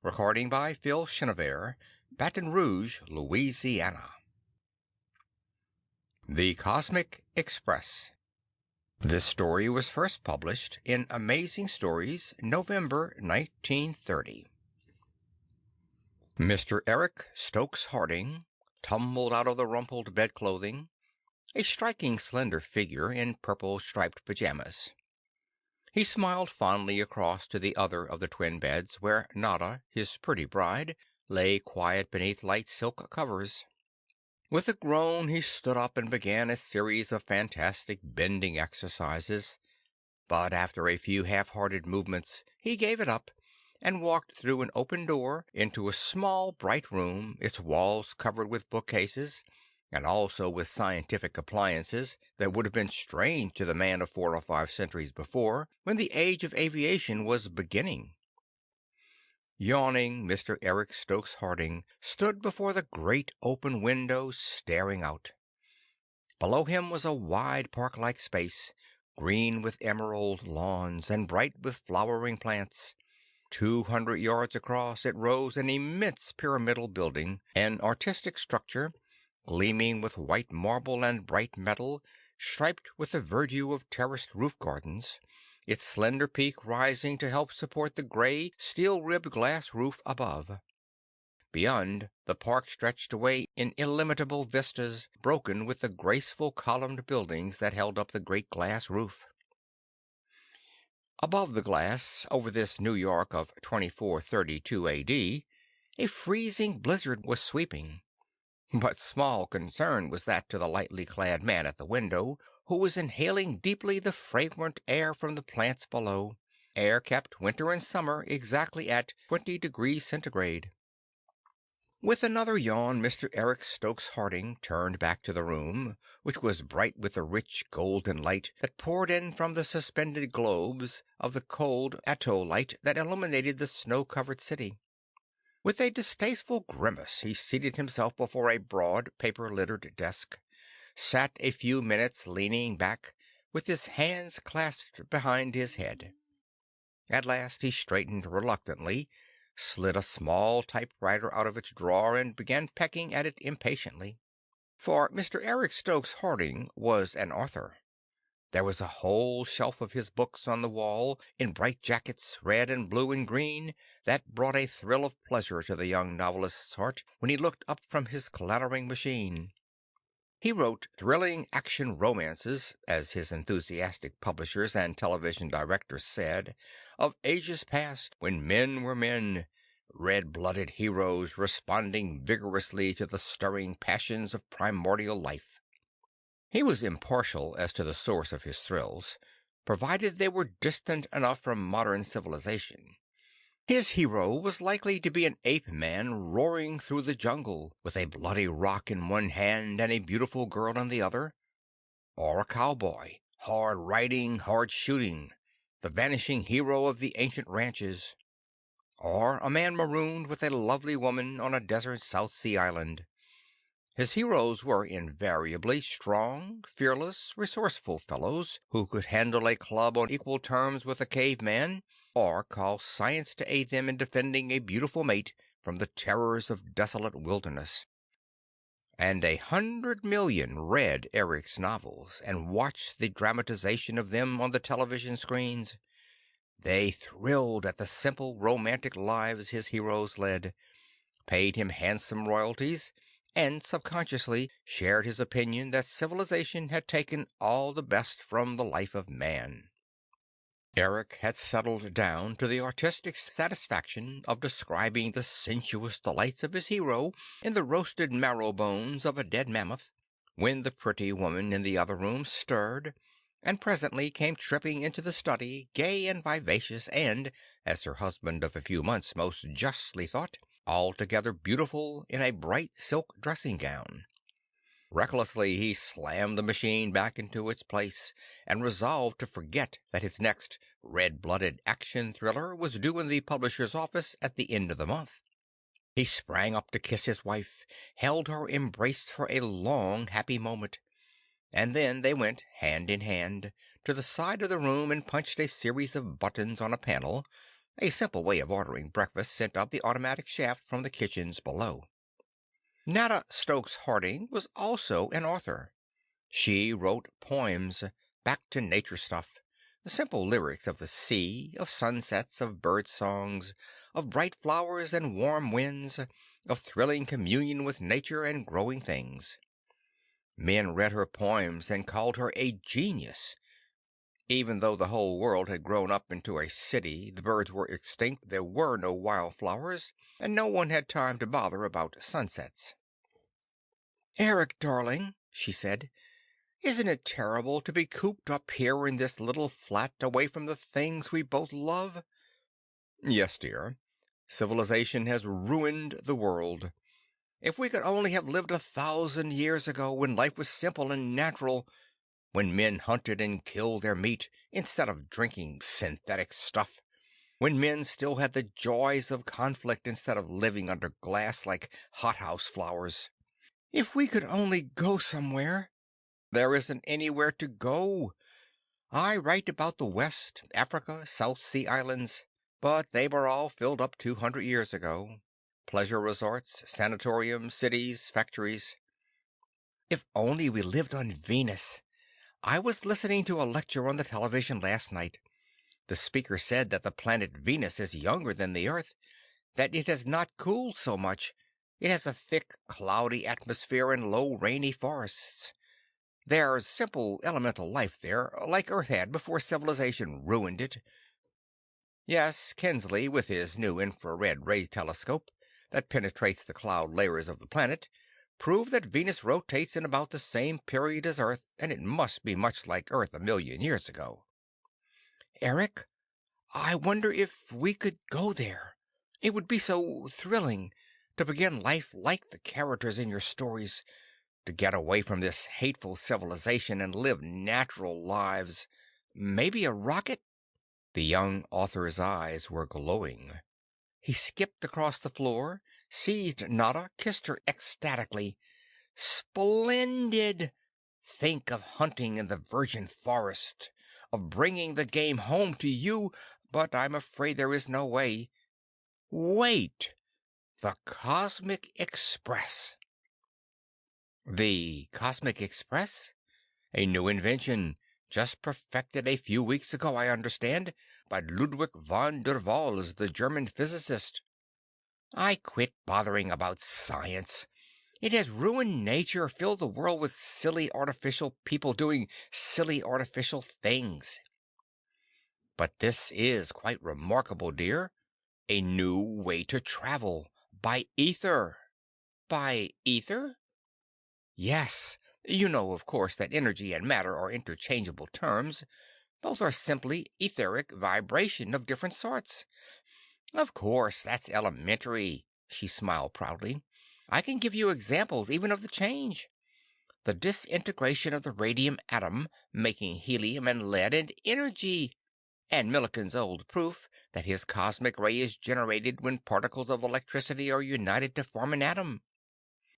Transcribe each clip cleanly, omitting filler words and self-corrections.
Recording by Phil Chenevert, Baton Rouge, Louisiana. The Cosmic Express. This story was first published in Amazing Stories, November 1930. Mr. Eric Stokes Harding tumbled out of the rumpled bedclothing, a striking slender figure in purple striped pajamas. He smiled fondly across to the other of the twin beds, where Nada, his pretty bride, lay quiet beneath light silk covers. With a groan he stood up and began a series of fantastic bending exercises, but after a few half-hearted movements he gave it up and walked through an open door into a small bright room, its walls covered with bookcases, and also with scientific appliances that would have been strange to the man of 4 or 5 centuries before, when the age of aviation was beginning. Yawning, Mr. Eric Stokes Harding stood before the great open window, staring out. Below him was a wide park-like space, green with emerald lawns and bright with flowering plants. 200 yards across it rose an immense pyramidal building, an artistic structure, gleaming with white marble and bright metal, striped with the verdure of terraced roof gardens, its slender peak rising to help support the gray, steel-ribbed glass roof above. Beyond, the park stretched away in illimitable vistas, broken with the graceful columned buildings that held up the great glass roof. Above the glass, over this New York of 2432 A.D., a freezing blizzard was sweeping. But small concern was that to the lightly clad man at the window, who was inhaling deeply the fragrant air from the plants below, air kept winter and summer exactly at 20 degrees centigrade. With another yawn, Mr. Eric Stokes Harding turned back to the room, which was bright with the rich golden light that poured in from the suspended globes of the cold atoll light that illuminated the snow-covered city. With a distasteful grimace he seated himself before a broad, paper-littered desk, sat a few minutes leaning back, with his hands clasped behind his head. At last he straightened reluctantly, slid a small typewriter out of its drawer and began pecking at it impatiently. For Mr. Eric Stokes Harding was an author. There was a whole shelf of his books on the wall, in bright jackets, red and blue and green, that brought a thrill of pleasure to the young novelist's heart when he looked up from his clattering machine. He wrote thrilling action romances, as his enthusiastic publishers and television directors said, of ages past, when men were men, red-blooded heroes responding vigorously to the stirring passions of primordial life. He was impartial as to the source of his thrills, provided they were distant enough from modern civilization. His hero was likely to be an ape-man roaring through the jungle, with a bloody rock in one hand and a beautiful girl in the other, or a cowboy, hard riding, hard shooting, the vanishing hero of the ancient ranches, or a man marooned with a lovely woman on a desert South Sea island. His heroes were invariably strong, fearless, resourceful fellows who could handle a club on equal terms with a caveman, or call science to aid them in defending a beautiful mate from the terrors of desolate wilderness. And 100 million read Eric's novels and watched the dramatization of them on the television screens. They thrilled at the simple, romantic lives his heroes led, paid him handsome royalties, and subconsciously shared his opinion that civilization had taken all the best from the life of man. Eric had settled down to the artistic satisfaction of describing the sensuous delights of his hero in the roasted marrow bones of a dead mammoth, when the pretty woman in the other room stirred, and presently came tripping into the study, gay and vivacious, and, as her husband of a few months most justly thought, altogether beautiful in a bright silk dressing-gown. Recklessly he slammed the machine back into its place, and resolved to forget that his next red-blooded action thriller was due in the publisher's office at the end of the month. He sprang up to kiss his wife, held her embraced for a long, happy moment, and then they went, hand in hand, to the side of the room and punched a series of buttons on a panel, A simple way of ordering breakfast sent up the automatic shaft from the kitchens below. Nada Stokes Harding was also an author. She wrote poems, back to nature stuff, the simple lyrics of the sea, of sunsets, of bird songs, of bright flowers and warm winds, of thrilling communion with nature and growing things. Men read her poems and called her a genius. Even though the whole world had grown up into a city, the birds were extinct, there were no wildflowers, and no one had time to bother about sunsets. "Eric, darling," she said, "isn't it terrible to be cooped up here in this little flat away from the things we both love?" "Yes, dear. Civilization has ruined the world. If we could only have lived 1,000 years ago, when life was simple and natural, when men hunted and killed their meat instead of drinking synthetic stuff, when men still had the joys of conflict instead of living under glass like hothouse flowers. If we could only go somewhere. There isn't anywhere to go. I write about the West, Africa, South Sea Islands, but they were all filled up 200 years ago. Pleasure resorts, sanatoriums, cities, factories. If only we lived on Venus. I was listening to a lecture on the television last night. The speaker said that the planet Venus is younger than the Earth, that it has not cooled so much. It has a thick, cloudy atmosphere and low, rainy forests. There's simple elemental life there, like Earth had before civilization ruined it. Yes, Kinsley, with his new infrared ray telescope that penetrates the cloud layers of the planet, proved that Venus rotates in about the same period as Earth, and it must be much like Earth 1 million years ago. Eric, I wonder if we could go there. It would be so thrilling to begin life like the characters in your stories, to get away from this hateful civilization and live natural lives. Maybe a rocket?" The young author's eyes were glowing. He skipped across the floor, seized Nada, kissed her ecstatically. "Splendid! Think of hunting in the virgin forest, of bringing the game home to you, but I'm afraid there is no way. Wait! The Cosmic Express." "The Cosmic Express? A new invention, just perfected a few weeks ago, I understand, by Ludwig von der Waals, the German physicist. I quit bothering about science. It has ruined nature, filled the world with silly artificial people doing silly artificial things. But this is quite remarkable, dear. A new way to travel, by ether." "By ether?" "Yes. You know, of course, that energy and matter are interchangeable terms. Both are simply etheric vibration of different sorts." "Of course, that's elementary," she smiled proudly. "I can give you examples even of the change. The disintegration of the radium atom, making helium and lead and energy. And Millikan's old proof that his cosmic ray is generated when particles of electricity are united to form an atom.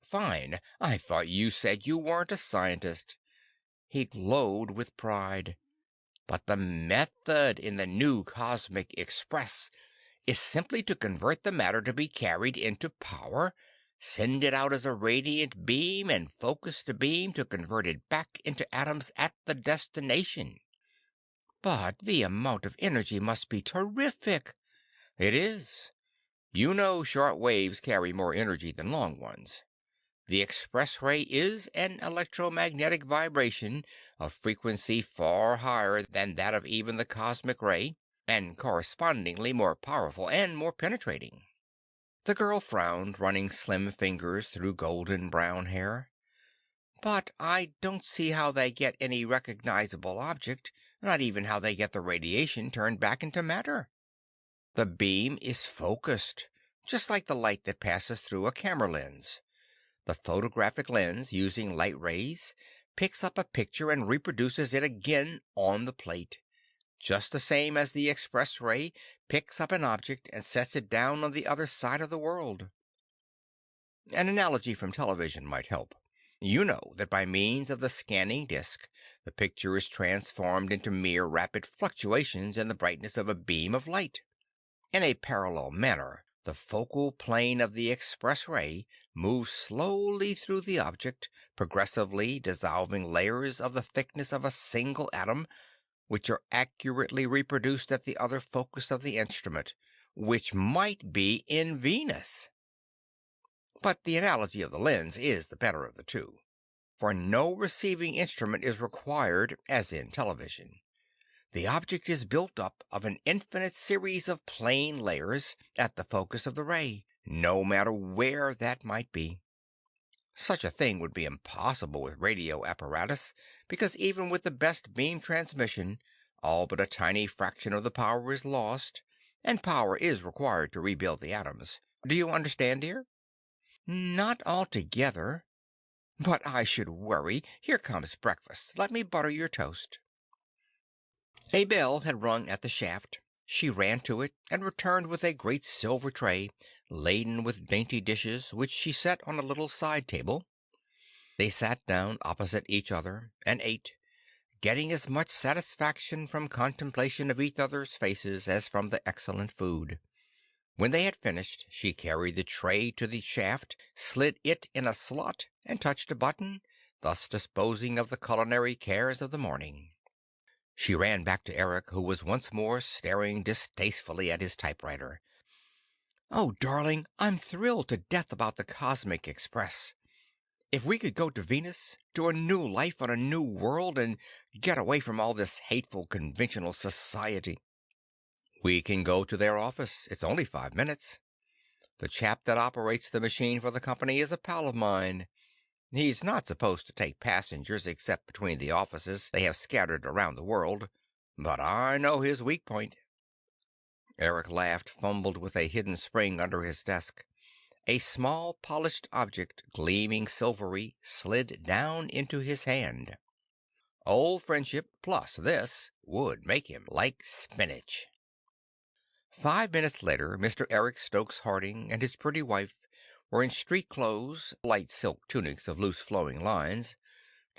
Fine. I thought you said you weren't a scientist." He glowed with pride. "But the method in the new Cosmic Express is simply to convert the matter to be carried into power, send it out as a radiant beam, and focus the beam to convert it back into atoms at the destination." "But the amount of energy must be terrific." "It is. You know short waves carry more energy than long ones. The express ray is an electromagnetic vibration of frequency far higher than that of even the cosmic ray, and correspondingly more powerful and more penetrating." The girl frowned, running slim fingers through golden brown hair. "But I don't see how they get any recognizable object, not even how they get the radiation turned back into matter." "The beam is focused, just like the light that passes through a camera lens. The photographic lens, using light rays, picks up a picture and reproduces it again on the plate, just the same as the express ray picks up an object and sets it down on the other side of the world. An analogy from television might help. You know that by means of the scanning disk, the picture is transformed into mere rapid fluctuations in the brightness of a beam of light. In a parallel manner, the focal plane of the express ray moves slowly through the object, progressively dissolving layers of the thickness of a single atom, which are accurately reproduced at the other focus of the instrument, which might be in Venus. But the analogy of the lens is the better of the two, for no receiving instrument is required, as in television. The object is built up of an infinite series of plane layers at the focus of the ray, no matter where that might be. Such a thing would be impossible with radio apparatus, because even with the best beam transmission, all but a tiny fraction of the power is lost, and power is required to rebuild the atoms. Do you understand, dear? Not altogether. But I should worry. Here comes breakfast. Let me butter your toast. A bell had rung at the shaft. She ran to it and returned with a great silver tray, laden with dainty dishes, which she set on a little side table. They sat down opposite each other and ate, getting as much satisfaction from contemplation of each other's faces as from the excellent food. When they had finished, she carried the tray to the shaft, slid it in a slot, and touched a button, thus disposing of the culinary cares of the morning. She ran back to Eric, who was once more staring distastefully at his typewriter. "Oh, darling, I'm thrilled to death about the Cosmic Express. If we could go to Venus, to a new life on a new world, and get away from all this hateful conventional society." "We can go to their office. It's only 5 minutes. The chap that operates the machine for the company is a pal of mine. He's not supposed to take passengers except between the offices they have scattered around the world, but I know his weak point." Eric laughed, fumbled with a hidden spring under his desk. A small polished object, gleaming silvery, slid down into his hand. Old friendship plus this would make him like spinach. 5 minutes later, Mr. Eric Stokes Harding and his pretty wife were in street clothes, light silk tunics of loose flowing lines,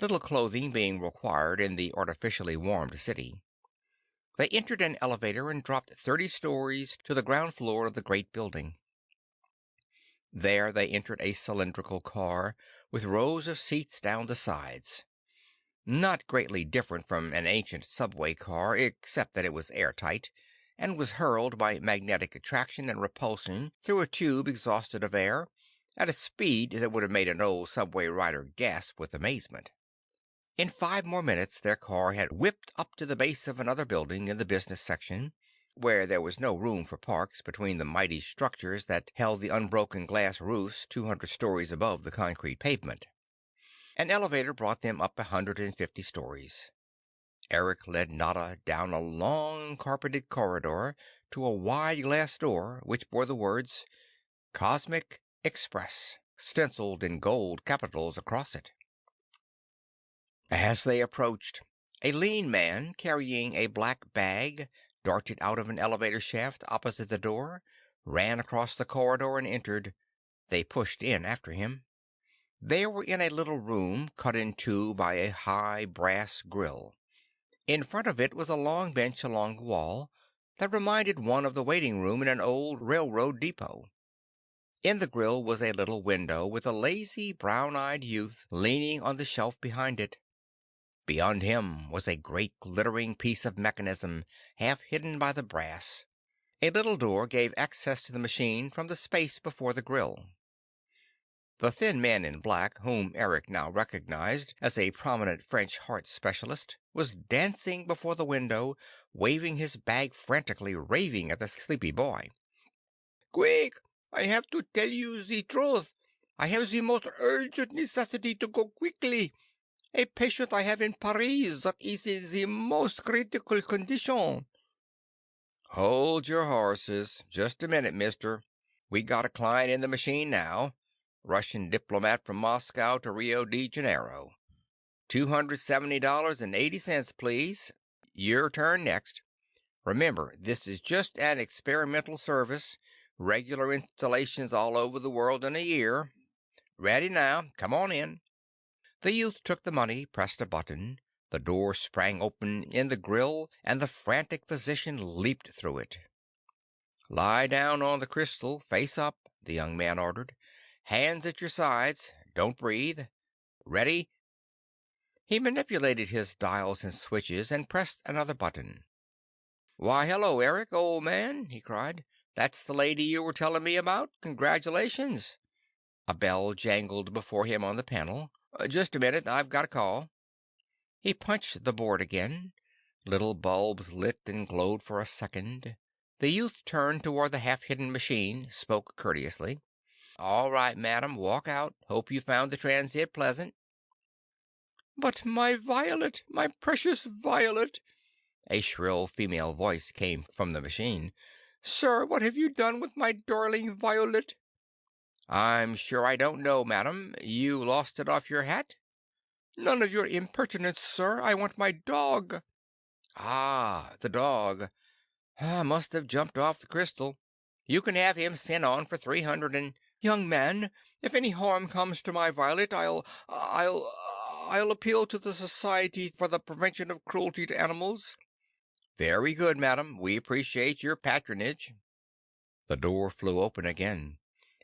little clothing being required in the artificially warmed city. They entered an elevator and dropped 30 stories to the ground floor of the great building. There they entered a cylindrical car with rows of seats down the sides. Not greatly different from an ancient subway car, except that it was airtight, and was hurled by magnetic attraction and repulsion through a tube exhausted of air, at a speed that would have made an old subway rider gasp with amazement. In 5 more minutes their car had whipped up to the base of another building in the business section, where there was no room for parks between the mighty structures that held the unbroken glass roofs 200 stories above the concrete pavement. An elevator brought them up 150 stories. Eric led Nada down a long carpeted corridor to a wide glass door which bore the words Cosmic Express stenciled in gold capitals across it. As they approached, a lean man carrying a black bag darted out of an elevator shaft opposite the door, ran across the corridor and entered. They pushed in after him. They were in a little room cut in two by a high brass grill. In front of it was a long bench along the wall that reminded one of the waiting room in an old railroad depot. In the grill was a little window with a lazy, brown-eyed youth leaning on the shelf behind it. Beyond him was a great glittering piece of mechanism, half hidden by the brass. A little door gave access to the machine from the space before the grill. The thin man in black, whom Eric now recognized as a prominent French heart specialist, was dancing before the window, waving his bag frantically, raving at the sleepy boy. "Quick! I have to tell you the truth. I have the most urgent necessity to go quickly. A patient I have in Paris that is in the most critical condition." "Hold your horses. Just a minute, mister. We got a client in the machine now. Russian diplomat from Moscow to Rio de Janeiro. $270.80, please. Your turn next. Remember, this is just an experimental service. Regular installations all over the world in a year. Ready now. Come on in." The youth took the money, pressed a button. The door sprang open in the grill, and the frantic physician leaped through it. Lie down on the crystal, face up, the young man ordered. Hands at your sides. Don't breathe. Ready? He manipulated his dials and switches and pressed another button. "Why, hello, Eric, old man," he cried. "That's the lady you were telling me about? Congratulations." A bell jangled before him on the panel. "Just a minute, I've got a call." He punched the board again. Little bulbs lit and glowed for a second. The youth turned toward the half-hidden machine, spoke courteously. "All right, madam, walk out. Hope you found the transit pleasant." "But my Violet, my precious Violet!" A shrill female voice came from the machine. "Sir, what have you done with my darling Violet?" "I'm sure I don't know, madam. You lost it off your hat?" "None of your impertinence, sir. I want my dog." "Ah, the dog. Must have jumped off the crystal. You can have him sent on for 300 and—" "Young man, if any harm comes to my Violet, I'll appeal to the Society for the Prevention of Cruelty to Animals." "Very good, madam. We appreciate your patronage." The door flew open again.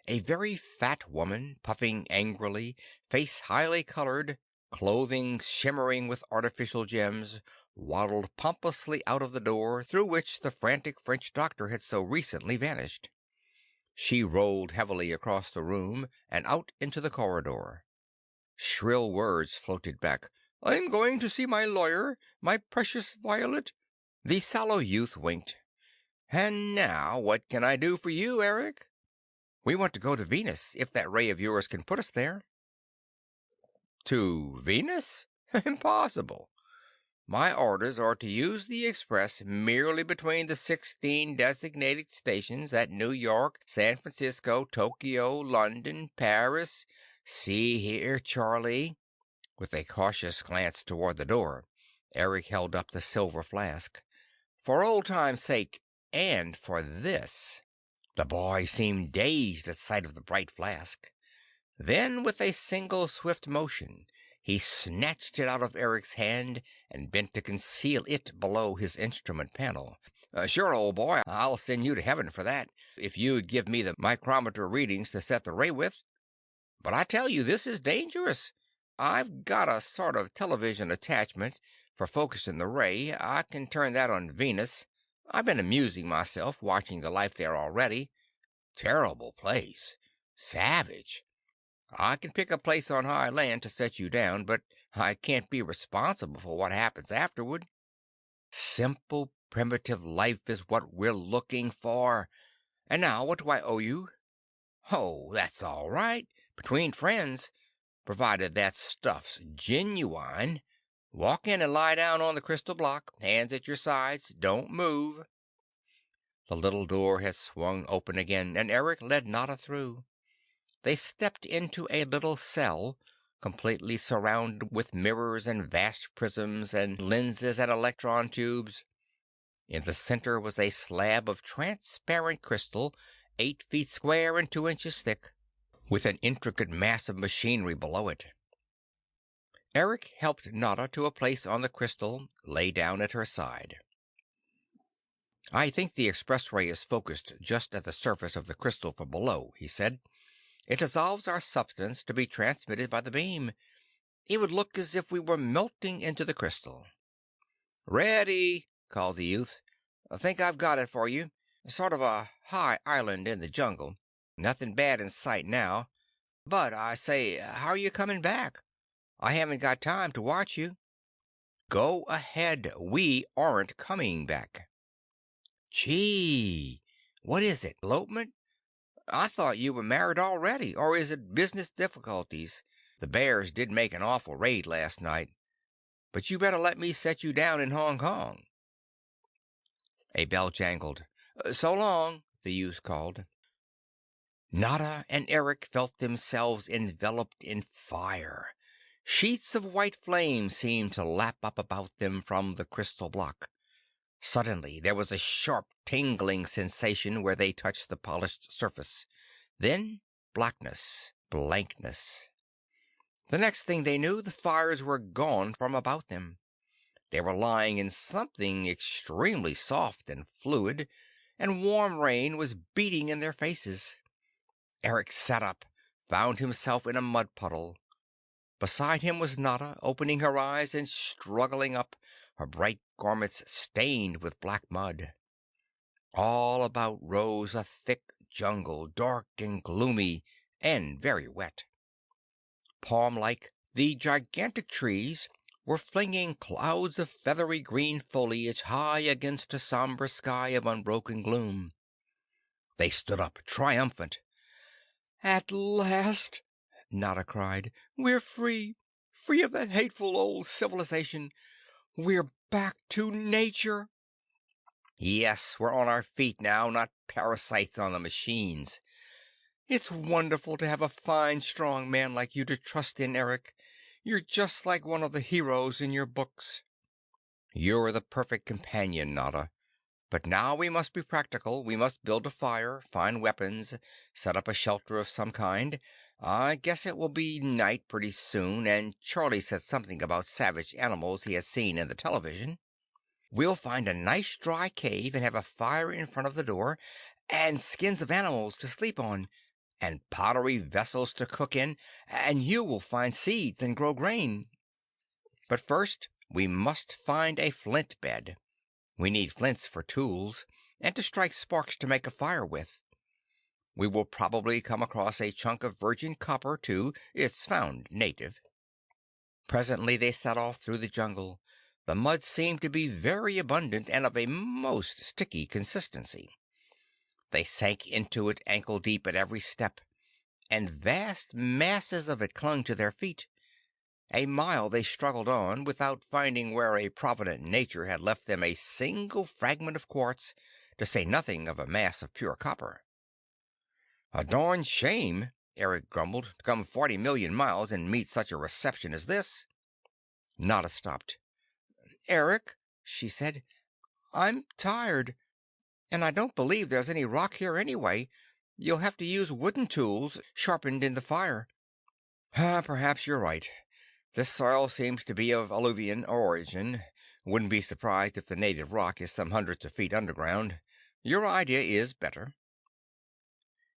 A very fat woman, puffing angrily, face highly colored, clothing shimmering with artificial gems, waddled pompously out of the door through which the frantic French doctor had so recently vanished. She rolled heavily across the room and out into the corridor. Shrill words floated back. "I'm going to see my lawyer, my precious Violet." The sallow youth winked. "And now, what can I do for you, Eric?" "We want to go to Venus, if that ray of yours can put us there." "To Venus? Impossible. My orders are to use the express merely between the 16 designated stations at New York, San Francisco, Tokyo, London, Paris. See here, Charlie." With a cautious glance toward the door, Eric held up the silver flask. "For old time's sake, and for this." The boy seemed dazed at sight of the bright flask. Then, with a single swift motion, he snatched it out of Eric's hand and bent to conceal it below his instrument panel. "Sure, old boy, I'll send you to heaven for that, if you'd give me the micrometer readings to set the ray with. But I tell you, this is dangerous. I've got a sort of television attachment for focusing the ray. I can turn that on Venus. I've been amusing myself watching the life there already. Terrible place. Savage. I can pick a place on high land to set you down, but I can't be responsible for what happens afterward. Simple, primitive life is what we're looking for. And now, what do I owe you?" "Oh, that's all right. Between friends, provided that stuff's genuine. Walk in and lie down on the crystal block, hands at your sides. Don't move." The little door had swung open again, and Eric led Notta through. They stepped into a little cell, completely surrounded with mirrors and vast prisms and lenses and electron tubes. In the center was a slab of transparent crystal, 8 feet square and 2 inches thick, with an intricate mass of machinery below it. Eric helped Notta to a place on the crystal, lay down at her side. "I think the express ray is focused just at the surface of the crystal from below," he said. "It dissolves our substance to be transmitted by the beam. It would look as if we were melting into the crystal." "Ready!" called the youth. "Think I've got it for you. Sort of a high island in the jungle. Nothing bad in sight now. But I say, how are you coming back? I haven't got time to watch you." "Go ahead. We aren't coming back." "Gee! What is it, elopement? I thought you were married already, or is it business difficulties? The bears did make an awful raid last night. But you better let me set you down in Hong Kong." A bell jangled. "So long," the youth called. Notta and Eric felt themselves enveloped in fire. Sheets of white flame seemed to lap up about them from the crystal block. Suddenly there was a sharp tingling sensation where they touched the polished surface. Then blackness, blankness. The next thing they knew, the fires were gone from about them. They were lying in something extremely soft and fluid, and warm rain was beating in their faces. Eric sat up, found himself in a mud puddle. Beside him was Nada, opening her eyes and struggling up, her bright garments stained with black mud. All about rose a thick jungle, dark and gloomy, and very wet. Palm-like, the gigantic trees were flinging clouds of feathery green foliage high against a somber sky of unbroken gloom. They stood up, triumphant. "At last!" Nada cried. "We're free! Free of that hateful old civilization! We're back to nature!" "Yes, we're on our feet now, not parasites on the machines. It's wonderful to have a fine, strong man like you to trust in, Eric. You're just like one of the heroes in your books." "You're the perfect companion, Nada. But now we must be practical. We must build a fire, find weapons, set up a shelter of some kind. I guess it will be night pretty soon, and Charlie said something about savage animals he had seen in the television. We'll find a nice dry cave and have a fire in front of the door, and skins of animals to sleep on, and pottery vessels to cook in, and you will find seeds and grow grain. But first we must find a flint bed. We need flints for tools, and to strike sparks to make a fire with. We will probably come across a chunk of virgin copper, too. It's found native." Presently they set off through the jungle. The mud seemed to be very abundant and of a most sticky consistency. They sank into it ankle deep at every step, and vast masses of it clung to their feet. A mile they struggled on, without finding where a provident nature had left them a single fragment of quartz, to say nothing of a mass of pure copper. "A darn shame," Eric grumbled, "to come 40 million miles and meet such a reception as this." Nada stopped. "Eric," she said, "I'm tired, and I don't believe there's any rock here anyway. You'll have to use wooden tools, sharpened in the fire." "Perhaps you're right. This soil seems to be of alluvian origin. Wouldn't be surprised if the native rock is some hundreds of feet underground. Your idea is better."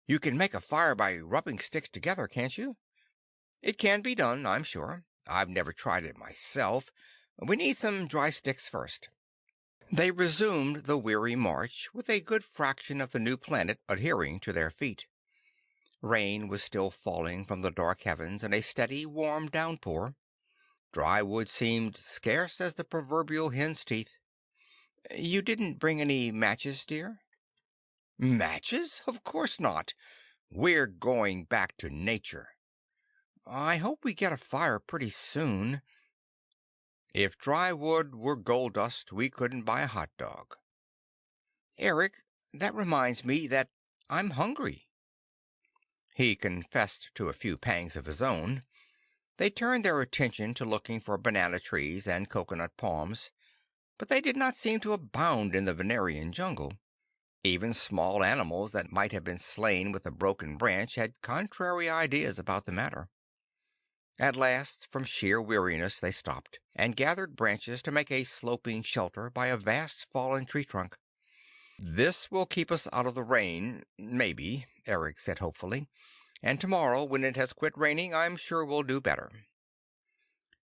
"You can make a fire by rubbing sticks together, can't you?" "It can be done, I'm sure. I've never tried it myself. We need some dry sticks first." They resumed the weary march, with a good fraction of the new planet adhering to their feet. Rain was still falling from the dark heavens in a steady, warm downpour. Dry wood seemed scarce as the proverbial hen's teeth. "You didn't bring any matches, dear?" "Matches? Of course not. We're going back to nature." "I hope we get a fire pretty soon." "If dry wood were gold dust, we couldn't buy a hot dog." "Eric, that reminds me that I'm hungry." He confessed to a few pangs of his own. They turned their attention to looking for banana trees and coconut palms, but they did not seem to abound in the Venerian jungle. Even small animals that might have been slain with a broken branch had contrary ideas about the matter. At last, from sheer weariness, they stopped, and gathered branches to make a sloping shelter by a vast fallen tree trunk. "This will keep us out of the rain, maybe," Eric said hopefully, "and tomorrow, when it has quit raining, I'm sure we'll do better."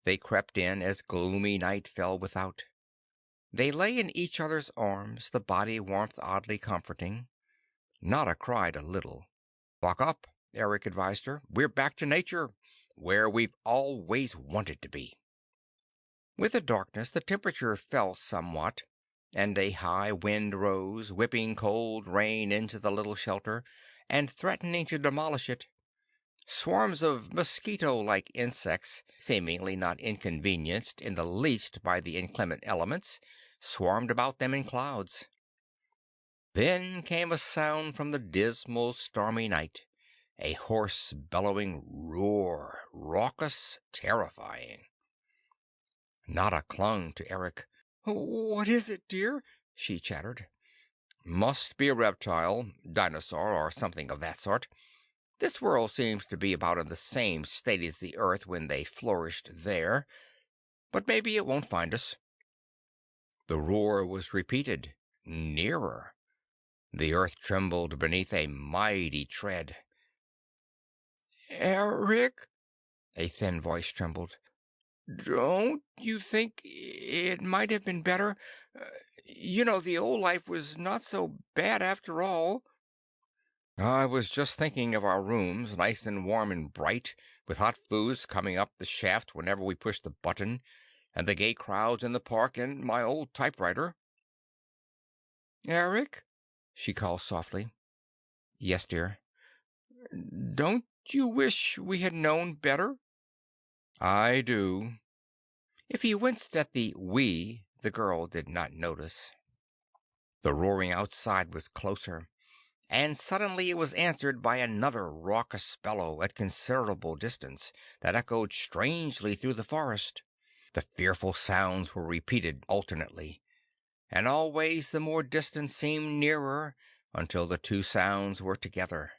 They crept in as gloomy night fell without. They lay in each other's arms, the body warmth oddly comforting. Nada cried a little. "Buck up," Eric advised her. "We're back to nature, where we've always wanted to be." With the darkness, the temperature fell somewhat, and a high wind rose, whipping cold rain into the little shelter, and threatening to demolish it. Swarms of mosquito-like insects, seemingly not inconvenienced in the least by the inclement elements, swarmed about them in clouds. Then came a sound from the dismal, stormy night, a hoarse, bellowing roar, raucous, terrifying. Nada clung to Eric. "What is it, dear?" she chattered. "Must be a reptile, dinosaur, or something of that sort. This world seems to be about in the same state as the Earth when they flourished there. But maybe it won't find us." The roar was repeated, nearer. The earth trembled beneath a mighty tread. "Eric," a thin voice trembled, "don't you think it might have been better? Uh, the old life was not so bad after all." "I was just thinking of our rooms, nice and warm and bright, with hot foods coming up the shaft whenever we pushed the button, and the gay crowds in the park, and my old typewriter." "Eric," she called softly. "Yes, dear." "Don't you wish we had known better?" "I do." If he winced at the "we," the girl did not notice. The roaring outside was closer, and suddenly it was answered by another raucous bellow at considerable distance, that echoed strangely through the forest. The fearful sounds were repeated alternately, and always the more distant seemed nearer, until the two sounds were together.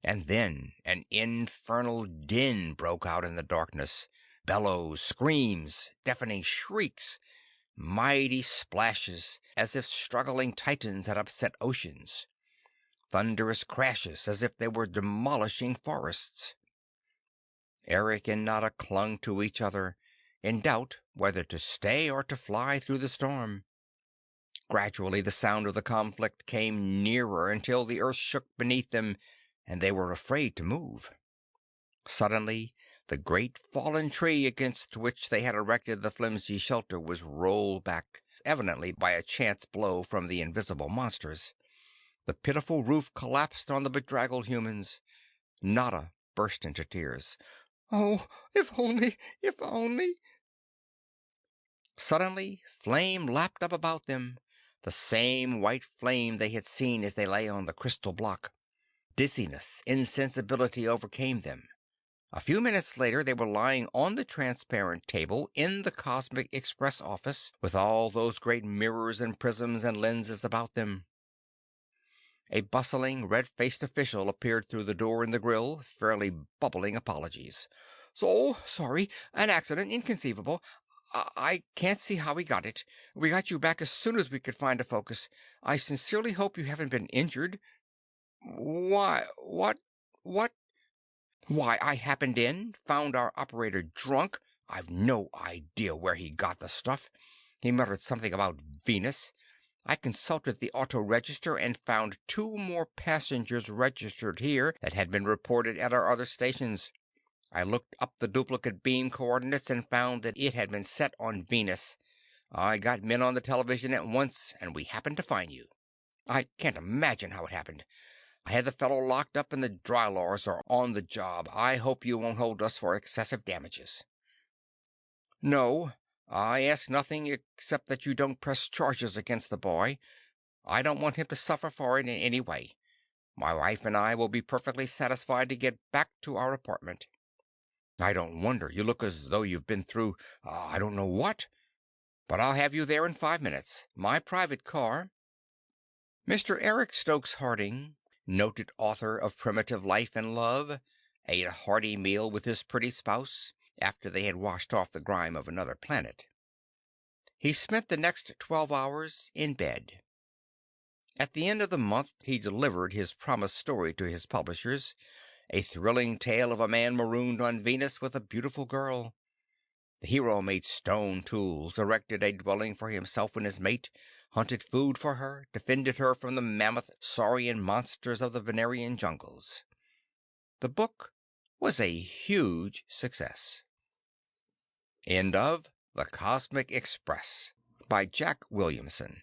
And then an infernal din broke out in the darkness. Bellows, screams, deafening shrieks, mighty splashes, as if struggling titans had upset oceans, thunderous crashes, as if they were demolishing forests. Eric and Nada clung to each other, in doubt whether to stay or to fly through the storm. Gradually the sound of the conflict came nearer, until the earth shook beneath them, and they were afraid to move. Suddenly the great fallen tree against which they had erected the flimsy shelter was rolled back, evidently by a chance blow from the invisible monsters. The pitiful roof collapsed on the bedraggled humans. Nada burst into tears. "Oh, if only, if only—" Suddenly flame lapped up about them, the same white flame they had seen as they lay on the crystal block. Dizziness, insensibility overcame them. A few minutes later they were lying on the transparent table in the Cosmic Express office, with all those great mirrors and prisms and lenses about them. A bustling, red-faced official appeared through the door in the grill, fairly bubbling apologies. "So sorry. An accident. Inconceivable. I can't see how we got it. We got you back as soon as we could find a focus. I sincerely hope you haven't been injured." "Why, what?" "Why, I happened in, found our operator drunk. I've no idea where he got the stuff. He muttered something about Venus. I consulted the auto register and found two more passengers registered here that had been reported at our other stations. I looked up the duplicate beam coordinates and found that it had been set on Venus. I got men on the television at once, and we happened to find you. I can't imagine how it happened. I had the fellow locked up and the Drylars are on the job. I hope you won't hold us for excessive damages." "No, I ask nothing except that you don't press charges against the boy. I don't want him to suffer for it in any way. My wife and I will be perfectly satisfied to get back to our apartment." "I don't wonder. You look as though you've been through, I don't know what. But I'll have you there in 5 minutes. My private car—" Mr. Eric Stokes Harding, noted author of Primitive Life and Love, ate a hearty meal with his pretty spouse, after they had washed off the grime of another planet. He spent the next 12 hours in bed. At the end of the month he delivered his promised story to his publishers, a thrilling tale of a man marooned on Venus with a beautiful girl. The hero made stone tools, erected a dwelling for himself and his mate, hunted food for her, defended her from the mammoth saurian monsters of the Venerian jungles. The book was a huge success. End of The Cosmic Express by Jack Williamson.